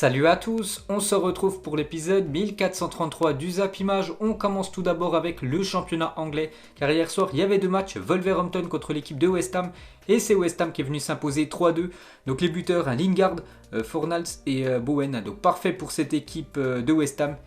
Salut à tous, on se retrouve pour l'épisode 1433 du Zap Image. On commence tout d'abord avec le championnat anglais, car hier soir il y avait deux matchs, Wolverhampton contre l'équipe de West Ham, et c'est West Ham qui est venu s'imposer 3-2. Donc les buteurs, Lingard, Fornals et Bowen, donc parfait pour cette équipe de West Ham,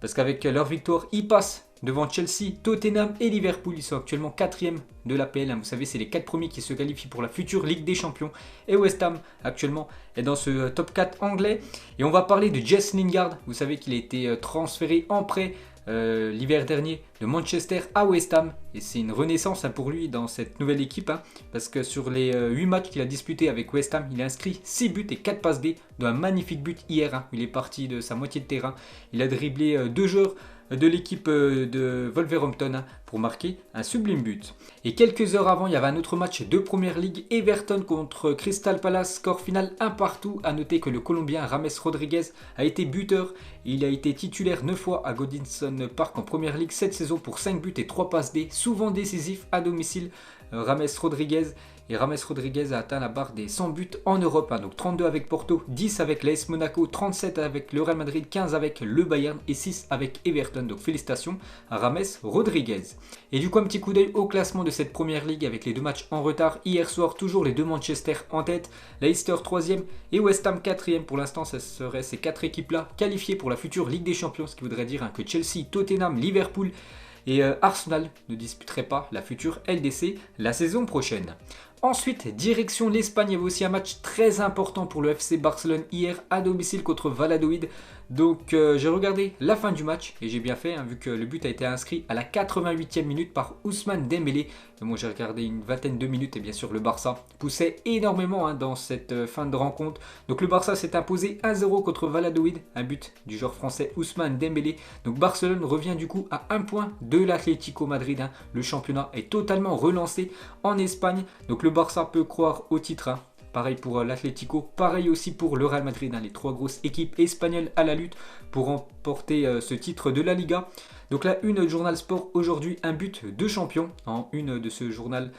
parce qu'avec leur victoire, ils passent devant Chelsea, Tottenham et Liverpool. Ils sont actuellement 4e de l'APL. Vous savez, c'est les 4 premiers qui se qualifient pour la future Ligue des Champions. Et West Ham, actuellement, est dans ce top 4 anglais. Et on va parler de Jesse Lingard. Vous savez qu'il a été transféré en prêt l'hiver dernier de Manchester à West Ham. Et c'est une renaissance pour lui dans cette nouvelle équipe. Parce que sur les 8 matchs qu'il a disputés avec West Ham, il a inscrit 6 buts et 4 passes D, dont un magnifique but hier. Il est parti de sa moitié de terrain. Il a dribblé 2 joueurs de l'équipe de Wolverhampton pour marquer un sublime but. Et quelques heures avant, il y avait un autre match de Première Ligue, Everton contre Crystal Palace, score final 1 partout. A noter que le Colombien James Rodriguez a été buteur. Il a été titulaire 9 fois à Goodison Park en Première Ligue cette saison pour 5 buts et 3 passes D, souvent décisifs à domicile. James Rodriguez a atteint la barre des 100 buts en Europe, donc 32 avec Porto, 10 avec l'AS Monaco, 37 avec le Real Madrid, 15 avec le Bayern et 6 avec Everton. Donc félicitations à James Rodriguez. Et du coup un petit coup d'œil au classement de cette première ligue avec les deux matchs en retard. Hier soir, toujours les deux Manchester en tête, Leicester 3e et West Ham 4e. Pour l'instant, ce seraient ces 4 équipes-là qualifiées pour la future Ligue des Champions, ce qui voudrait dire que Chelsea, Tottenham, Liverpool et Arsenal ne disputeraient pas la future LDC la saison prochaine. Ensuite, direction l'Espagne, il y avait aussi un match très important pour le FC Barcelone hier à domicile contre Valladolid. Donc j'ai regardé la fin du match et j'ai bien fait vu que le but a été inscrit à la 88e minute par Ousmane Dembélé. Moi j'ai regardé une vingtaine de minutes et bien sûr le Barça poussait énormément dans cette fin de rencontre. Donc le Barça s'est imposé 1-0 contre Valladolid, un but du joueur français Ousmane Dembélé. Donc Barcelone revient du coup à 1 point de l'Atlético Madrid. Le championnat est totalement relancé en Espagne. Donc le Barça peut croire au titre. Pareil pour l'Atlético, pareil aussi pour le Real Madrid, les 3 grosses équipes espagnoles à la lutte pour remporter ce titre de la Liga. Donc là, une du journal Sport aujourd'hui, un but de champion en une de ce journal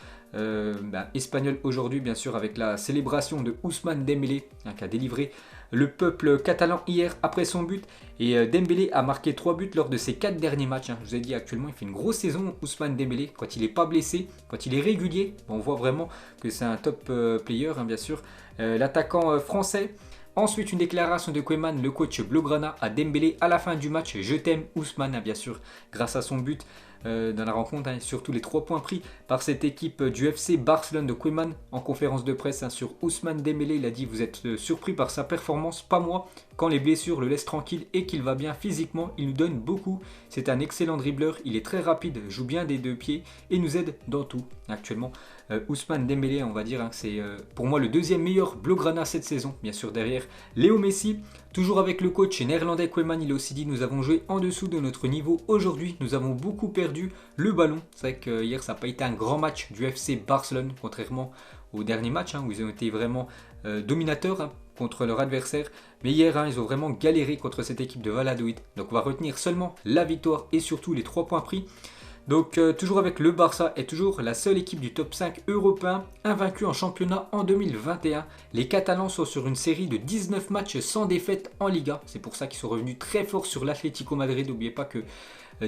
espagnol aujourd'hui, bien sûr, avec la célébration de Ousmane Dembélé qui a délivré le peuple catalan hier après son but. Et Dembélé a marqué 3 buts lors de ses 4 derniers matchs. Je vous ai dit, actuellement, il fait une grosse saison, Ousmane Dembélé. Quand il n'est pas blessé, quand il est régulier, on voit vraiment que c'est un top player, bien sûr. L'attaquant français. Ensuite, une déclaration de Koeman, le coach Blaugrana, à Dembélé à la fin du match. Je t'aime Ousmane, bien sûr, grâce à son but dans la rencontre, et surtout les 3 points pris par cette équipe du FC Barcelone de Koeman en conférence de presse sur Ousmane Dembélé. Il a dit: vous êtes surpris par sa performance, pas moi. Quand les blessures le laissent tranquille et qu'il va bien physiquement, il nous donne beaucoup. C'est un excellent dribbleur, il est très rapide, joue bien des 2 pieds et nous aide dans tout. Actuellement, Ousmane Dembélé, on va dire, c'est pour moi le deuxième meilleur Blaugrana cette saison. Bien sûr, derrière Léo Messi. Toujours avec le coach néerlandais Koeman, il a aussi dit: nous avons joué en dessous de notre niveau aujourd'hui, nous avons beaucoup perdu le ballon. C'est vrai que hier ça n'a pas été un grand match du FC Barcelone, contrairement au dernier match où ils ont été vraiment dominateurs contre leur adversaire. Mais hier, ils ont vraiment galéré contre cette équipe de Valladolid. Donc on va retenir seulement la victoire et surtout les 3 points pris. Donc toujours avec le Barça est toujours la seule équipe du top 5 européen invaincue en championnat en 2021. Les Catalans sont sur une série de 19 matchs sans défaite en Liga. C'est pour ça qu'ils sont revenus très forts sur l'Atlético Madrid. N'oubliez pas que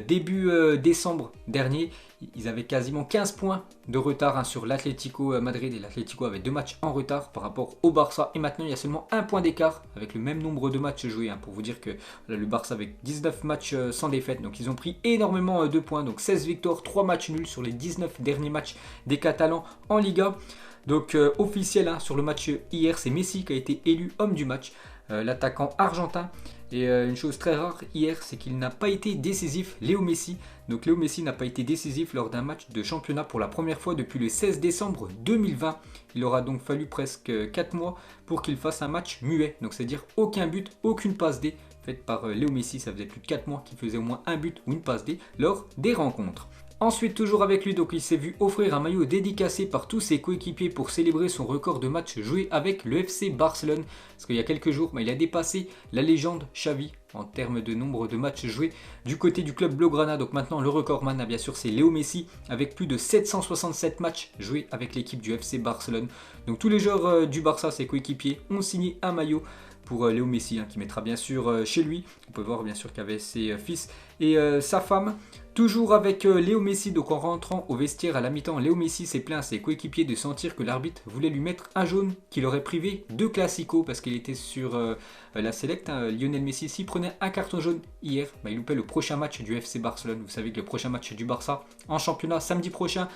début décembre dernier, ils avaient quasiment 15 points de retard sur l'Atlético Madrid, et l'Atlético avait 2 matchs en retard par rapport au Barça. Et maintenant, il y a seulement 1 point d'écart avec le même nombre de matchs joués. Pour vous dire que le Barça avec 19 matchs sans défaite, donc ils ont pris énormément de points. Donc 16 victoires, 3 matchs nuls sur les 19 derniers matchs des Catalans en Liga. Donc officiel sur le match hier, c'est Messi qui a été élu homme du match, l'attaquant argentin. Et une chose très rare hier, c'est qu'il n'a pas été décisif, Léo Messi. Donc Léo Messi n'a pas été décisif lors d'un match de championnat pour la première fois depuis le 16 décembre 2020. Il aura donc fallu presque 4 mois pour qu'il fasse un match muet. Donc c'est-à-dire aucun but, aucune passe D faite par Léo Messi. Ça faisait plus de 4 mois qu'il faisait au moins un but ou une passe D lors des rencontres. Ensuite, toujours avec lui, donc il s'est vu offrir un maillot dédicacé par tous ses coéquipiers pour célébrer son record de matchs joués avec le FC Barcelone. Parce qu'il y a quelques jours, il a dépassé la légende Xavi en termes de nombre de matchs joués du côté du club Blaugrana. Donc maintenant, le recordman, bien sûr, c'est Léo Messi avec plus de 767 matchs joués avec l'équipe du FC Barcelone. Donc tous les joueurs du Barça, ses coéquipiers, ont signé un maillot pour Léo Messi, qui mettra bien sûr chez lui. On peut voir bien sûr qu'avec ses fils et sa femme. Toujours avec Léo Messi, donc en rentrant au vestiaire à la mi-temps, Léo Messi s'est plaint à ses coéquipiers de sentir que l'arbitre voulait lui mettre un jaune qui l'aurait privé de Classico parce qu'il était sur la Select. Lionel Messi, s'il prenait un carton jaune hier, il loupait le prochain match du FC Barcelone. Vous savez que le prochain match du Barça en championnat samedi prochain,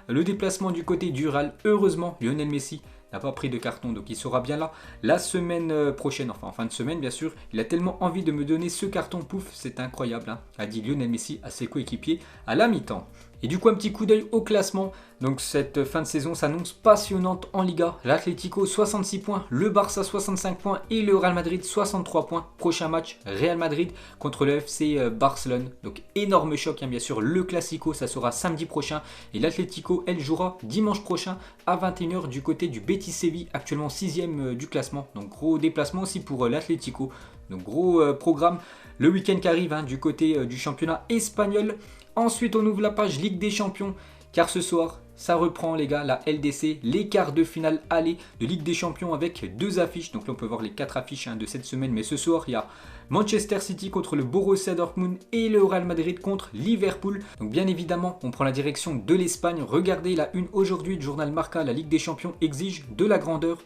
le déplacement du côté du Real. Heureusement, Lionel Messi n'a pas pris de carton, donc il sera bien là la semaine prochaine, enfin en fin de semaine bien sûr. Il a tellement envie de me donner ce carton, pouf, c'est incroyable, a dit Lionel Messi à ses coéquipiers à la mi-temps. Et du coup un petit coup d'œil au classement. Donc cette fin de saison s'annonce passionnante en Liga. L'Atlético 66 points, le Barça 65 points et le Real Madrid 63 points. Prochain match Real Madrid contre le FC Barcelone. Donc énorme choc bien sûr. Le Classico ça sera samedi prochain et l'Atlético elle jouera dimanche prochain à 21h du côté du Betis Séville, actuellement 6ème du classement. Donc gros déplacement aussi pour l'Atlético. Donc gros programme le week-end qui arrive du côté du championnat espagnol. Ensuite, on ouvre la page Ligue des Champions, car ce soir, ça reprend les gars, la LDC, les quarts de finale aller de Ligue des Champions avec 2 affiches. Donc là, on peut voir les 4 affiches de cette semaine, mais ce soir, il y a Manchester City contre le Borussia Dortmund et le Real Madrid contre Liverpool. Donc bien évidemment, on prend la direction de l'Espagne. Regardez la une aujourd'hui du journal Marca, la Ligue des Champions exige de la grandeur.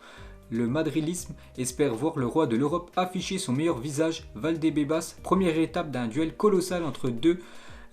Le madrilisme espère voir le roi de l'Europe afficher son meilleur visage. Valdebebas, première étape d'un duel colossal entre deux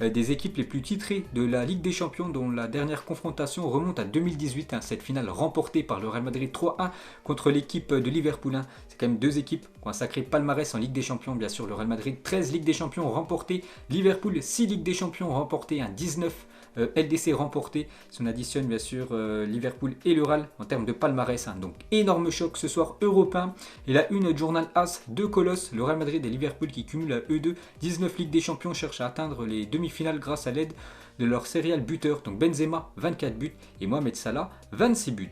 des équipes les plus titrées de la Ligue des Champions, dont la dernière confrontation remonte à 2018, cette finale remportée par le Real Madrid 3-1 contre l'équipe de Liverpool. C'est quand même 2 équipes qui ont un sacré palmarès en Ligue des Champions. Bien sûr, le Real Madrid 13 Ligues des Champions remportées, Liverpool 6 Ligues des Champions remportées, 19 LDC remporté. Si on additionne bien sûr Liverpool et le Real en termes de palmarès. Donc énorme choc ce soir européen. Et la une du journal AS, 2 colosses, le Real Madrid et Liverpool qui cumulent à eux deux 19 Ligues des Champions, cherchent à atteindre les demi-finales grâce à l'aide de leur serial buteur. Donc Benzema 24 buts et Mohamed Salah 26 buts.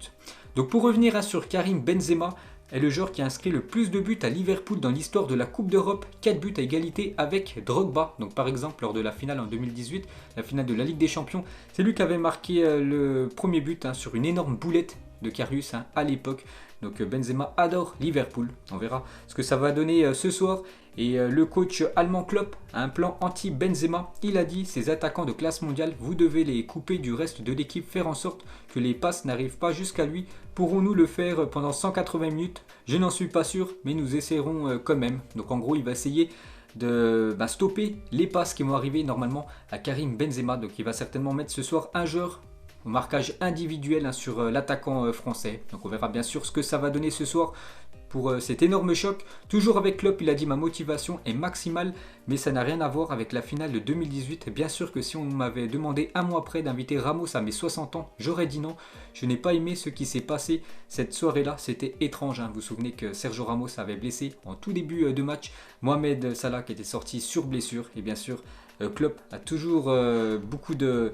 Donc pour revenir sur Karim Benzema, est le joueur qui a inscrit le plus de buts à Liverpool dans l'histoire de la Coupe d'Europe, 4 buts à égalité avec Drogba. Donc par exemple lors de la finale en 2018, la finale de la Ligue des Champions, c'est lui qui avait marqué le premier but sur une énorme boulette de Karius à l'époque. Donc Benzema adore Liverpool, on verra ce que ça va donner ce soir. Et le coach allemand Klopp a un plan anti-Benzema. Il a dit, ces attaquants de classe mondiale, vous devez les couper du reste de l'équipe, faire en sorte que les passes n'arrivent pas jusqu'à lui. Pourrons-nous le faire pendant 180 minutes? Je n'en suis pas sûr, mais nous essaierons quand même. Donc en gros, il va essayer de stopper les passes qui vont arriver normalement à Karim Benzema. Donc il va certainement mettre ce soir un joueur au marquage individuel sur l'attaquant français. Donc on verra bien sûr ce que ça va donner ce soir pour cet énorme choc. Toujours avec Klopp, il a dit ma motivation est maximale, mais ça n'a rien à voir avec la finale de 2018. Bien sûr que si on m'avait demandé un mois après d'inviter Ramos à mes 60 ans, j'aurais dit non. Je n'ai pas aimé ce qui s'est passé cette soirée-là, c'était étrange. Vous vous souvenez que Sergio Ramos avait blessé en tout début de match Mohamed Salah qui était sorti sur blessure. Et bien sûr, Klopp a toujours beaucoup de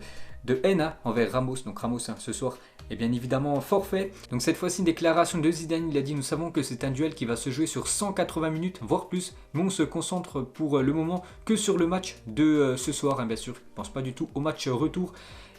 haine envers Ramos. Donc Ramos ce soir est bien évidemment forfait. Donc cette fois-ci une déclaration de Zidane, il a dit nous savons que c'est un duel qui va se jouer sur 180 minutes voire plus, mais on se concentre pour le moment que sur le match de ce soir. Bien sûr, je ne pense pas du tout au match retour.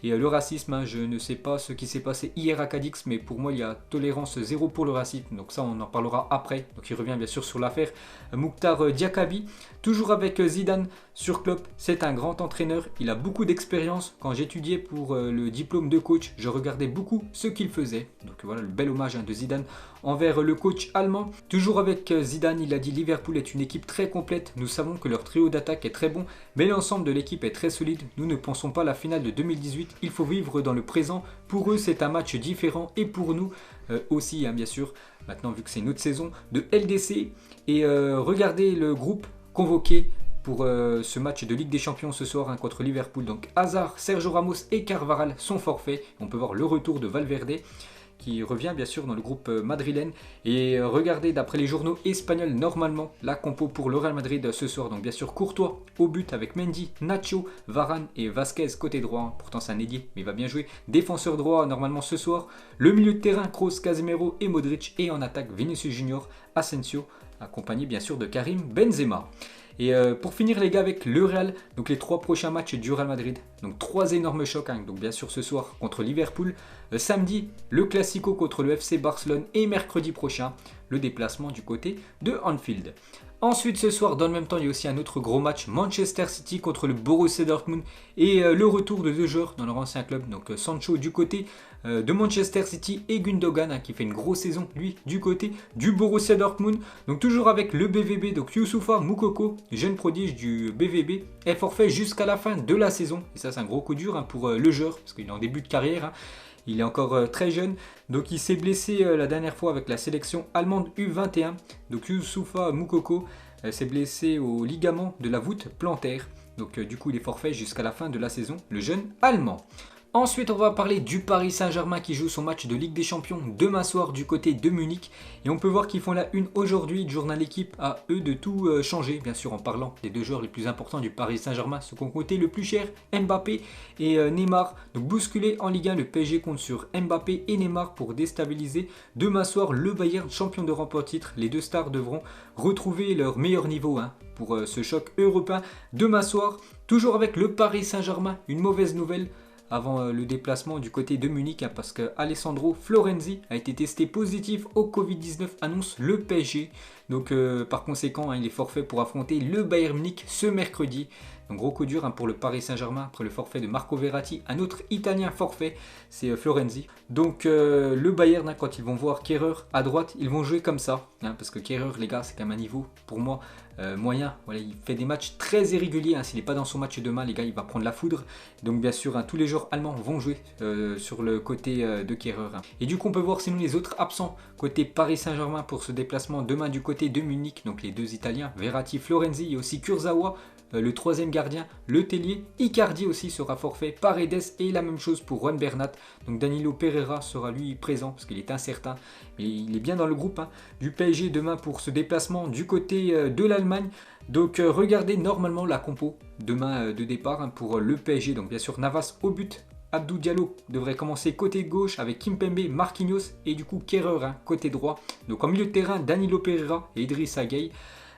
Et le racisme, je ne sais pas ce qui s'est passé hier à Cadix, mais pour moi il y a tolérance zéro pour le racisme, donc ça on en parlera après. Donc il revient bien sûr sur l'affaire Mouktar Diakabi. Toujours avec Zidane sur Klopp, c'est un grand entraîneur, il a beaucoup d'expérience. Quand j'étudiais pour le diplôme de coach, je regardais beaucoup ce qu'il faisait. Donc voilà le bel hommage de Zidane envers le coach allemand. Toujours avec Zidane, il a dit Liverpool est une équipe très complète, nous savons que leur trio d'attaque est très bon, mais l'ensemble de l'équipe est très solide. Nous ne pensons pas à la finale de 2018, il faut vivre dans le présent. Pour eux c'est un match différent et pour nous aussi bien sûr. Maintenant vu que c'est une autre saison de LDC et regardez le groupe convoqué pour ce match de Ligue des Champions ce soir contre Liverpool. Donc Hazard, Sergio Ramos et Carvajal sont forfaits. On peut voir le retour de Valverde qui revient bien sûr dans le groupe madrilène. Et regardez d'après les journaux espagnols, normalement la compo pour le Real Madrid ce soir. Donc bien sûr Courtois au but avec Mendy, Nacho, Varane et Vasquez côté droit. Pourtant c'est un ailier mais il va bien jouer. Défenseur droit normalement ce soir. Le milieu de terrain Kroos, Casemiro et Modric. Et en attaque Vinicius Junior, Asensio, accompagné bien sûr de Karim Benzema. Et pour finir les gars avec le Real, donc les 3 prochains matchs du Real Madrid. Donc 3 énormes chocs, hein. Donc bien sûr ce soir contre Liverpool, samedi le Classico contre le FC Barcelone et mercredi prochain le déplacement du côté de Anfield. Ensuite ce soir dans le même temps il y a aussi un autre gros match, Manchester City contre le Borussia Dortmund et le retour de 2 joueurs dans leur ancien club, donc Sancho du côté de Manchester City et Gundogan hein, qui fait une grosse saison lui du côté du Borussia Dortmund. Donc toujours avec le BVB, donc Youssoufa Moukoko, jeune prodige du BVB, est forfait jusqu'à la fin de la saison et ça c'est un gros coup dur hein, pour le joueur parce qu'il est en début de carrière. Hein. Il est encore très jeune, donc il s'est blessé la dernière fois avec la sélection allemande U21. Donc Youssoufa Moukoko s'est blessé au ligament de la voûte plantaire. Donc du coup il est forfait jusqu'à la fin de la saison, le jeune allemand. Ensuite, on va parler du Paris Saint-Germain qui joue son match de Ligue des Champions demain soir du côté de Munich. Et on peut voir qu'ils font la une aujourd'hui. Le journal L'équipe à eux de tout changer, bien sûr en parlant des 2 joueurs les plus importants du Paris Saint-Germain, ceux qui ont coûté le plus cher, Mbappé et Neymar. Donc bousculé en Ligue 1, le PSG compte sur Mbappé et Neymar pour déstabiliser demain soir le Bayern, champion d'Europe en titre. Les 2 stars devront retrouver leur meilleur niveau hein, pour ce choc européen demain soir. Toujours avec le Paris Saint-Germain, une mauvaise nouvelle avant le déplacement du côté de Munich, hein, parce que Alessandro Florenzi a été testé positif au Covid-19, annonce le PSG. Donc par conséquent, hein, il est forfait pour affronter le Bayern Munich ce mercredi. Donc gros coup dur hein, pour le Paris Saint-Germain après le forfait de Marco Verratti. Un autre Italien forfait, c'est Florenzi. Donc le Bayern, hein, quand ils vont voir Kehrer à droite, ils vont jouer comme ça. Hein, parce que Kehrer, les gars, c'est quand même un niveau pour moi moyen. Voilà, il fait des matchs très irréguliers. Hein, s'il n'est pas dans son match demain, les gars, il va prendre la foudre. Donc bien sûr, hein, tous les joueurs allemands vont jouer sur le côté de Kehrer. Hein. Et du coup, on peut voir sinon les autres absents côté Paris Saint-Germain pour ce déplacement demain du côté de Munich. Donc les 2 Italiens, Verratti, Florenzi et aussi Kurzawa. Le 3e gardien, le Tellier, Icardi aussi sera forfait, Paredes et la même chose pour Juan Bernat. Donc Danilo Pereira sera lui présent parce qu'il est incertain, mais il est bien dans le groupe hein, du PSG demain pour ce déplacement du côté de l'Allemagne. Donc regardez normalement la compo demain de départ hein, pour le PSG. Donc bien sûr Navas au but. Abdou Diallo devrait commencer côté gauche avec Kimpembe, Marquinhos et du coup Kehrer hein, côté droit. Donc en milieu de terrain, Danilo Pereira et Idrissa Gueye.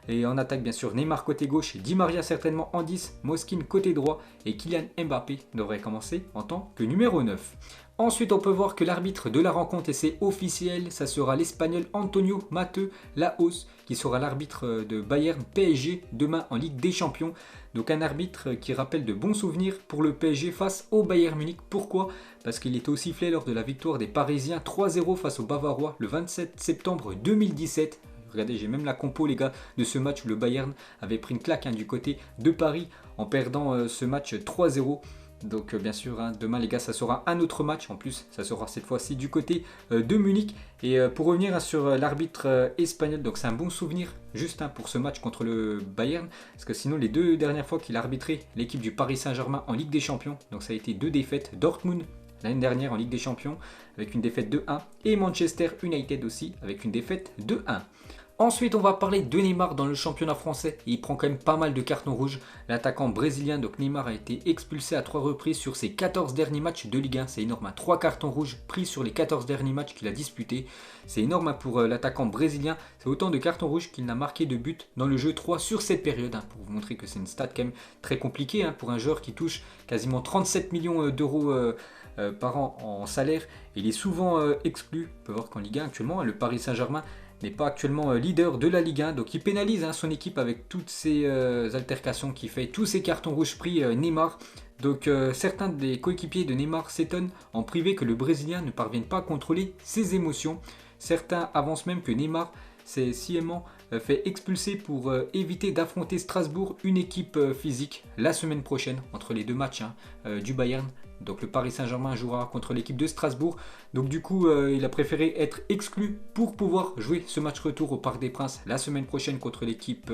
Et en attaque, bien sûr, Neymar côté gauche, Di Maria certainement en 10, Moskin côté droit et Kylian Mbappé devrait commencer en tant que numéro 9. Ensuite, on peut voir que l'arbitre de la rencontre, et c'est officiel, ça sera l'Espagnol Antonio Mateu Lahoz, qui sera l'arbitre de Bayern PSG demain en Ligue des Champions. Donc un arbitre qui rappelle de bons souvenirs pour le PSG face au Bayern Munich. Pourquoi ? Parce qu'il était au sifflet lors de la victoire des Parisiens 3-0 face aux Bavarois le 27 septembre 2017. Regardez, j'ai même la compo les gars de ce match où le Bayern avait pris une claque hein, du côté de Paris en perdant ce match 3-0. Donc bien sûr, hein, demain les gars, ça sera un autre match. En plus, ça sera cette fois-ci du côté de Munich. Et pour revenir hein, sur l'arbitre espagnol, donc c'est un bon souvenir juste hein, pour ce match contre le Bayern. Parce que sinon, les 2 dernières fois qu'il a arbitré l'équipe du Paris Saint-Germain en Ligue des Champions, donc ça a été 2 défaites. Dortmund l'année dernière en Ligue des Champions avec une défaite 2-1 et Manchester United aussi avec une défaite 2-1. Ensuite, on va parler de Neymar dans le championnat français. Il prend quand même pas mal de cartons rouges. L'attaquant brésilien, donc Neymar, a été expulsé à 3 reprises sur ses 14 derniers matchs de Ligue 1. C'est énorme, hein. 3 cartons rouges pris sur les 14 derniers matchs qu'il a disputés. C'est énorme hein, pour l'attaquant brésilien. C'est autant de cartons rouges qu'il n'a marqué de buts dans le jeu 3 sur cette période. Hein, pour vous montrer que c'est une stat quand même très compliquée hein, pour un joueur qui touche quasiment 37 millions d'euros par an en salaire. Il est souvent exclu. On peut voir qu'en Ligue 1 actuellement, le Paris Saint-Germain n'est pas actuellement leader de la Ligue 1, donc il pénalise hein, son équipe avec toutes ces altercations qu'il fait, tous ces cartons rouges pris Neymar. Donc certains des coéquipiers de Neymar s'étonnent en privé que le Brésilien ne parvienne pas à contrôler ses émotions. Certains avancent même que Neymar s'est sciemment fait expulser pour éviter d'affronter Strasbourg, une équipe physique, la semaine prochaine entre les 2 matchs hein, du Bayern. Donc le Paris Saint-Germain jouera contre l'équipe de Strasbourg. Donc du coup, il a préféré être exclu pour pouvoir jouer ce match retour au Parc des Princes la semaine prochaine contre l'équipe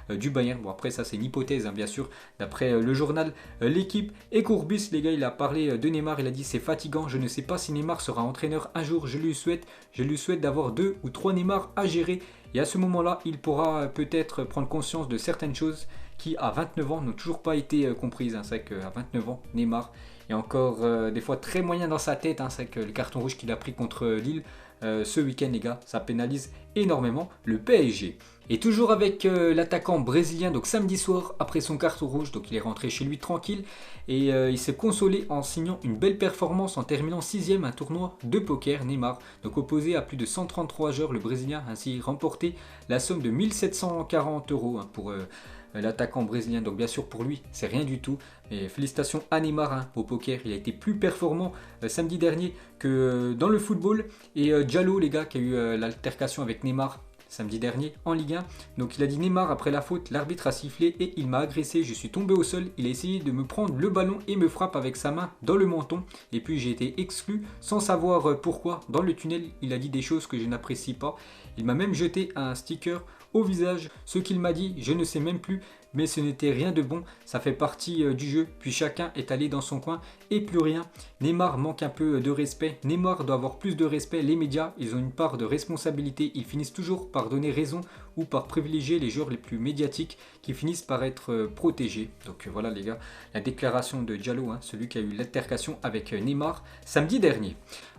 du Bayern. Bon après ça c'est une hypothèse hein, bien sûr. D'après le journal L'équipe et Courbis, les gars, il a parlé de Neymar. Il a dit c'est fatigant. Je ne sais pas si Neymar sera entraîneur un jour. Je lui souhaite d'avoir 2 ou 3 Neymar à gérer. Et à ce moment-là, il pourra peut-être prendre conscience de certaines choses qui à 29 ans n'ont toujours pas été comprises. Hein. C'est vrai qu'à 29 ans, Neymar est encore des fois très moyen dans sa tête. Hein. C'est vrai que le carton rouge qu'il a pris contre Lille ce week-end les gars, ça pénalise énormément le PSG. Et toujours avec l'attaquant brésilien, donc samedi soir, après son carton rouge, donc il est rentré chez lui tranquille et il s'est consolé en signant une belle performance en terminant 6ème un tournoi de poker Neymar. Donc opposé à plus de 133 joueurs, le brésilien a ainsi remporté la somme de 1740 € pour l'attaquant brésilien. Donc bien sûr pour lui, c'est rien du tout. Et félicitations à Neymar au poker, il a été plus performant samedi dernier que dans le football. Et Diallo les gars qui a eu l'altercation avec Neymar samedi dernier en Ligue 1. Donc il a dit Neymar après la faute, l'arbitre a sifflé et il m'a agressé, je suis tombé au sol, il a essayé de me prendre le ballon et me frappe avec sa main dans le menton et puis j'ai été exclu sans savoir pourquoi. Dans le tunnel, il a dit des choses que je n'apprécie pas. Il m'a même jeté un sticker au visage. Ce qu'il m'a dit, je ne sais même plus, mais ce n'était rien de bon, ça fait partie du jeu, puis chacun est allé dans son coin et plus rien. Neymar manque un peu de respect, Neymar doit avoir plus de respect, les médias, ils ont une part de responsabilité, ils finissent toujours par donner raison ou par privilégier les joueurs les plus médiatiques qui finissent par être protégés. Donc voilà les gars, la déclaration de Diallo, celui qui a eu l'altercation avec Neymar samedi dernier.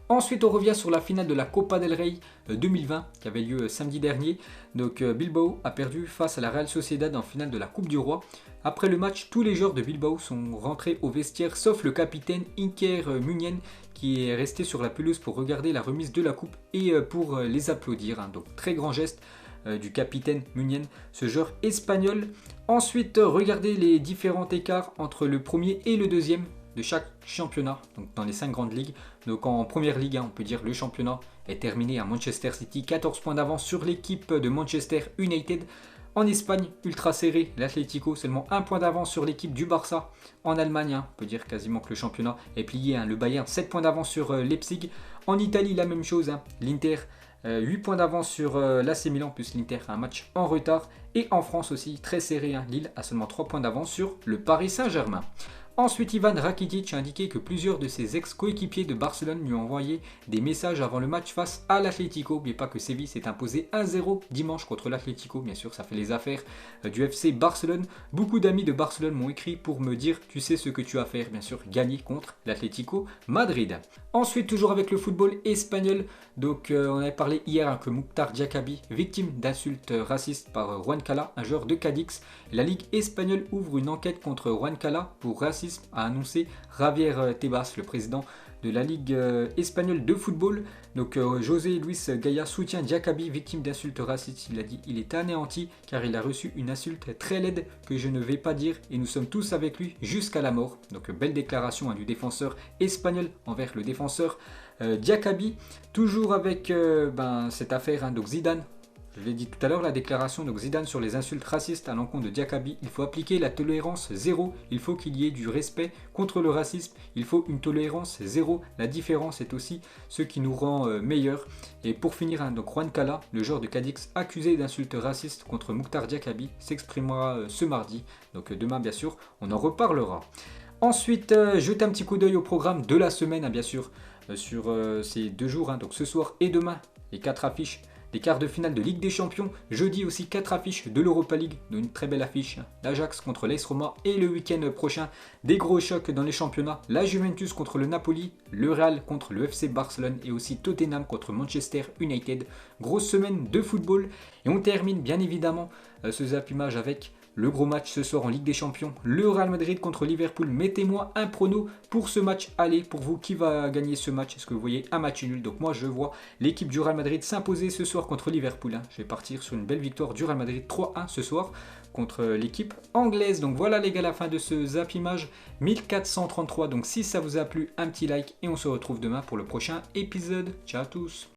Ensuite, on revient sur la finale de la Copa del Rey 2020 qui avait lieu samedi dernier. Donc Bilbao a perdu face à la Real Sociedad en finale de la Coupe du Roi. Après le match, tous les joueurs de Bilbao sont rentrés au vestiaire sauf le capitaine Iker Muniain qui est resté sur la pelouse pour regarder la remise de la coupe et pour les applaudir. Donc très grand geste du capitaine Muniain, ce joueur espagnol. Ensuite, regardez les différents écarts entre le premier et le deuxième de chaque championnat, donc dans les 5 grandes ligues. Donc en première ligue, on peut dire le championnat est terminé à Manchester City, 14 points d'avance sur l'équipe de Manchester United. En Espagne, ultra serré, l'Atlético seulement 1 point d'avance sur l'équipe du Barça. En Allemagne, on peut dire quasiment que le championnat est plié, le Bayern 7 points d'avance sur Leipzig. En Italie, la même chose, l'Inter 8 points d'avance sur l'AC Milan, plus l'Inter a un match en retard. Et en France aussi, très serré, Lille a seulement 3 points d'avance sur le Paris Saint-Germain. Ensuite, Ivan Rakitic a indiqué que plusieurs de ses ex-coéquipiers de Barcelone lui ont envoyé des messages avant le match face à l'Atlético. N'oubliez pas que Séville s'est imposé 1-0 dimanche contre l'Atlético. Bien sûr, ça fait les affaires du FC Barcelone. Beaucoup d'amis de Barcelone m'ont écrit pour me dire « Tu sais ce que tu as à faire ». Bien sûr, gagner contre l'Atlético Madrid. Ensuite, toujours avec le football espagnol. Donc, on avait parlé hier que Mukhtar Diakabi, victime d'insultes racistes par Juan Cala, un joueur de Cadix. La Ligue espagnole ouvre une enquête contre Juan Cala pour racisme, a annoncé Javier Tebas, le président de la Ligue espagnole de football. Donc José Luis Gaya soutient Diakabi, victime d'insultes racistes. Il a dit il est anéanti car il a reçu une insulte très laide que je ne vais pas dire et nous sommes tous avec lui jusqu'à la mort. Donc belle déclaration du défenseur espagnol envers le défenseur Diakabi. Toujours avec cette affaire, donc Zidane. Je l'ai dit tout à l'heure, la déclaration de Zidane sur les insultes racistes à l'encontre de Diakabi. Il faut appliquer la tolérance zéro. Il faut qu'il y ait du respect contre le racisme. Il faut une tolérance zéro. La différence est aussi ce qui nous rend meilleurs. Et pour finir, donc Juan Cala, le joueur de Cadix accusé d'insultes racistes contre Mukhtar Diakabi, s'exprimera ce mardi. Donc demain, bien sûr, on en reparlera. Ensuite, jetez un petit coup d'œil au programme de la semaine, bien sûr, sur ces 2 jours. Donc ce soir et demain, les 4 affiches des quarts de finale de Ligue des Champions. Jeudi aussi 4 affiches de l'Europa League, une très belle affiche. L'Ajax contre l'AS Roma et le week-end prochain, des gros chocs dans les championnats. La Juventus contre le Napoli, le Real contre le FC Barcelone et aussi Tottenham contre Manchester United. Grosse semaine de football et on termine bien évidemment ce zappimage avec le gros match ce soir en Ligue des Champions, le Real Madrid contre Liverpool. Mettez-moi un prono pour ce match. Allez, pour vous, qui va gagner ce match? Est-ce que vous voyez un match nul? Donc moi, je vois l'équipe du Real Madrid s'imposer ce soir contre Liverpool. Je vais partir sur une belle victoire du Real Madrid 3-1 ce soir contre l'équipe anglaise. Donc voilà les gars, la fin de ce zappimage 1433. Donc si ça vous a plu, un petit like et on se retrouve demain pour le prochain épisode. Ciao à tous.